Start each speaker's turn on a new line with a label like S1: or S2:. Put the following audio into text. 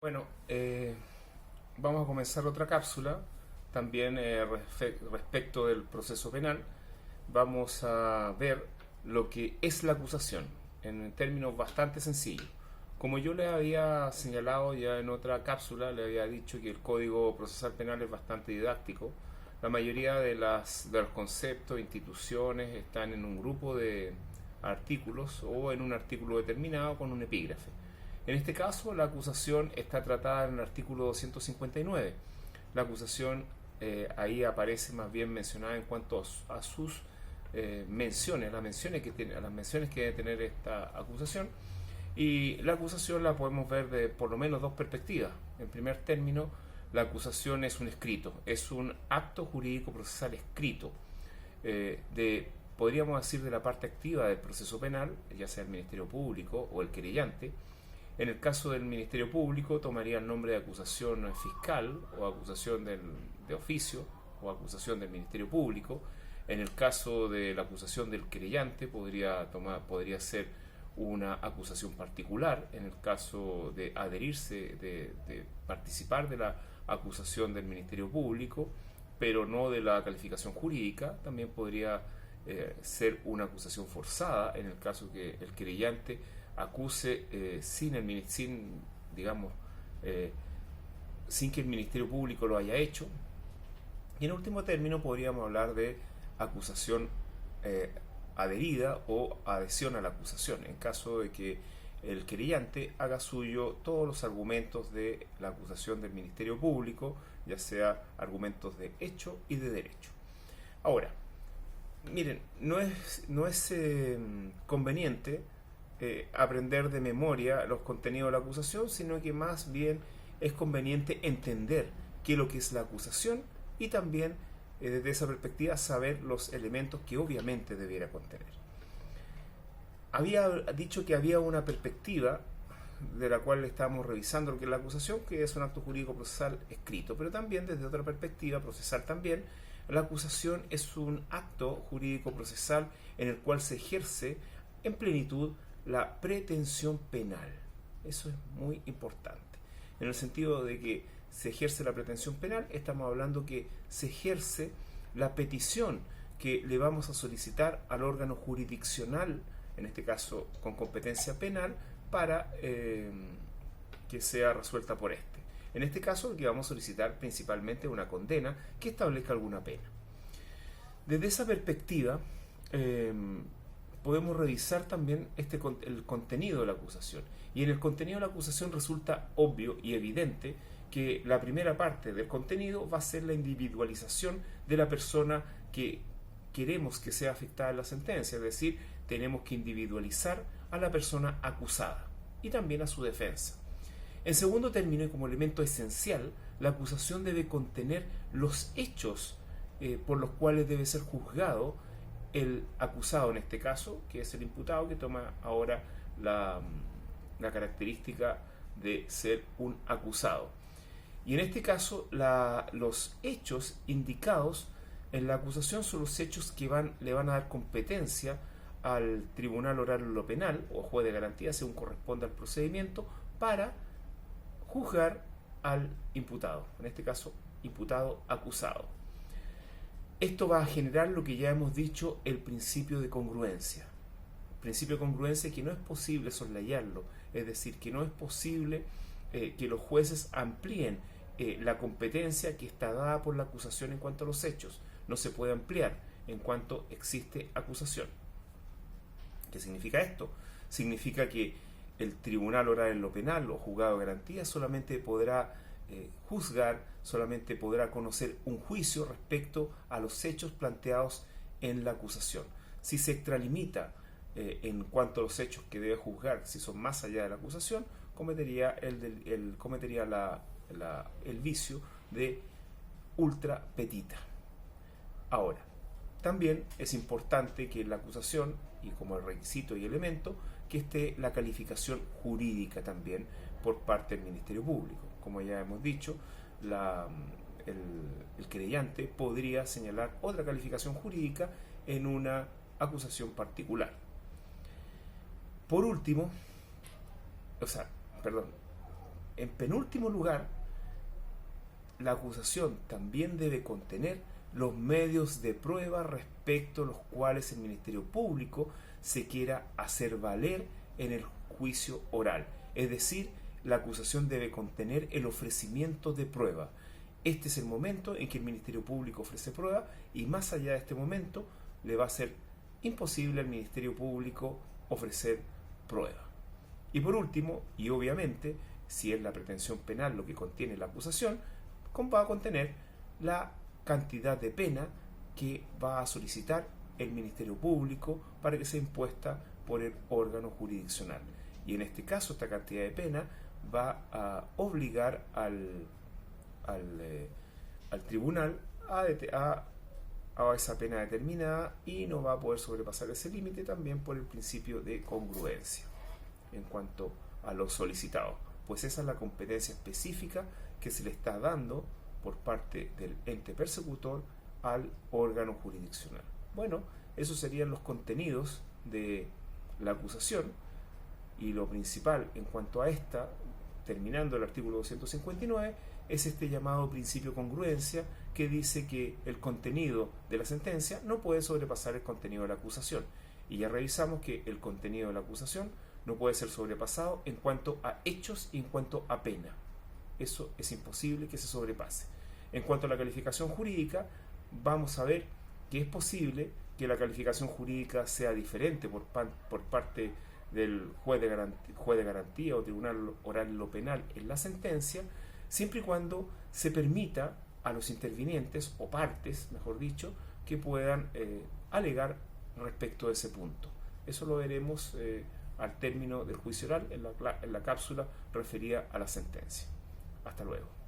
S1: Bueno, vamos a comenzar otra cápsula, también respecto del proceso penal. Vamos a ver lo que es la acusación, en términos bastante sencillos. Como yo le había señalado ya en otra cápsula, le había dicho que el Código Procesal Penal es bastante didáctico. La mayoría de los conceptos, instituciones, están en un grupo de artículos o en un artículo determinado con un epígrafe. En este caso, la acusación está tratada en el artículo 259. La acusación ahí aparece más bien mencionada en cuanto a sus menciones, las menciones que debe tener esta acusación. Y la acusación la podemos ver de por lo menos dos perspectivas. En primer término, la acusación es un escrito, es un acto jurídico procesal escrito, podríamos decir, de la parte activa del proceso penal, ya sea el Ministerio Público o el querellante. En el caso del Ministerio Público tomaría el nombre de acusación fiscal o acusación de oficio o acusación del Ministerio Público. En el caso de la acusación del querellante podría ser una acusación particular. En el caso de adherirse, de participar de la acusación del Ministerio Público, pero no de la calificación jurídica, también podría ser una acusación forzada en el caso que el querellante acuse digamos, sin que el Ministerio Público lo haya hecho. Y en último término podríamos hablar de acusación adherida o adhesión a la acusación, en caso de que el querellante haga suyo todos los argumentos de la acusación del Ministerio Público, ya sea argumentos de hecho y de derecho. Ahora, miren, no es conveniente aprender de memoria los contenidos de la acusación, sino que más bien es conveniente entender qué es lo que es la acusación y también desde esa perspectiva saber los elementos que obviamente debiera contener. Había dicho que había una perspectiva de la cual estamos revisando lo que es la acusación, que es un acto jurídico procesal escrito, pero también desde otra perspectiva procesal también, la acusación es un acto jurídico procesal en el cual se ejerce en plenitud la pretensión penal. Eso es muy importante. En el sentido de que se ejerce la pretensión penal, estamos hablando que se ejerce la petición que le vamos a solicitar al órgano jurisdiccional, en este caso con competencia penal, para que sea resuelta por este. En este caso, lo que vamos a solicitar principalmente es una condena que establezca alguna pena. Desde esa perspectiva, podemos revisar también el contenido de la acusación. Y en el contenido de la acusación resulta obvio y evidente que la primera parte del contenido va a ser la individualización de la persona que queremos que sea afectada en la sentencia, es decir, tenemos que individualizar a la persona acusada y también a su defensa. En segundo término, y como elemento esencial, la acusación debe contener los hechos por los cuales debe ser juzgado el acusado, en este caso, que es el imputado, que toma ahora la característica de ser un acusado. Y en este caso, los hechos indicados en la acusación son los hechos que le van a dar competencia al Tribunal Oral en lo Penal o juez de garantía, según corresponda al procedimiento, para juzgar al imputado, en este caso, imputado acusado. Esto va a generar lo que ya hemos dicho, el principio de congruencia. El principio de congruencia que no es posible soslayarlo, es decir, que no es posible que los jueces amplíen la competencia que está dada por la acusación en cuanto a los hechos. No se puede ampliar en cuanto existe acusación. ¿Qué significa esto? Significa que el Tribunal Oral en lo Penal o juzgado de garantía solamente podrá juzgar, solamente podrá conocer un juicio respecto a los hechos planteados en la acusación. Si se extralimita en cuanto a los hechos que debe juzgar, si son más allá de la acusación, cometería el vicio de ultra petita. Ahora, también es importante que en la acusación, y como requisito y elemento, que esté la calificación jurídica también por parte del Ministerio Público. Como ya hemos dicho, el querellante podría señalar otra calificación jurídica en una acusación particular. Por último, En penúltimo lugar, la acusación también debe contener los medios de prueba respecto a los cuales el Ministerio Público se quiera hacer valer en el juicio oral. Es decir, la acusación debe contener el ofrecimiento de prueba. Este es el momento en que el Ministerio Público ofrece prueba, y más allá de este momento le va a ser imposible al Ministerio Público ofrecer prueba. Y por último, y obviamente, si es la pretensión penal lo que contiene la acusación, va a contener la cantidad de pena que va a solicitar el Ministerio Público para que sea impuesta por el órgano jurisdiccional. Y en este caso, esta cantidad de pena va a obligar al tribunal a esa pena determinada, y no va a poder sobrepasar ese límite, también por el principio de congruencia en cuanto a lo solicitado, pues esa es la competencia específica que se le está dando por parte del ente persecutor al órgano jurisdiccional. Bueno, esos serían los contenidos de la acusación, y lo principal en cuanto a esta, terminando el artículo 259, es este llamado principio de congruencia, que dice que el contenido de la sentencia no puede sobrepasar el contenido de la acusación. Y ya revisamos que el contenido de la acusación no puede ser sobrepasado en cuanto a hechos y en cuanto a pena. Eso es imposible que se sobrepase. En cuanto a la calificación jurídica, vamos a ver que es posible que la calificación jurídica sea diferente por parte del juez de garantía o tribunal oral en lo penal en la sentencia, siempre y cuando se permita a los intervinientes, o partes, mejor dicho, que puedan alegar respecto de ese punto. Eso lo veremos al término del juicio oral en la cápsula referida a la sentencia. Hasta luego.